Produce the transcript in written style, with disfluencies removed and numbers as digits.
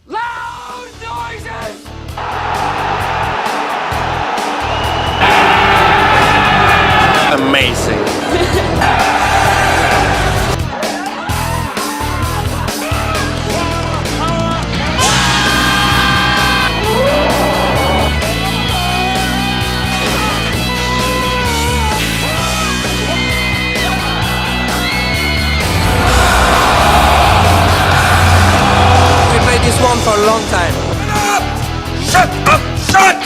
Loud noises! Amazing. We played this one for a long time. Shut up! Shut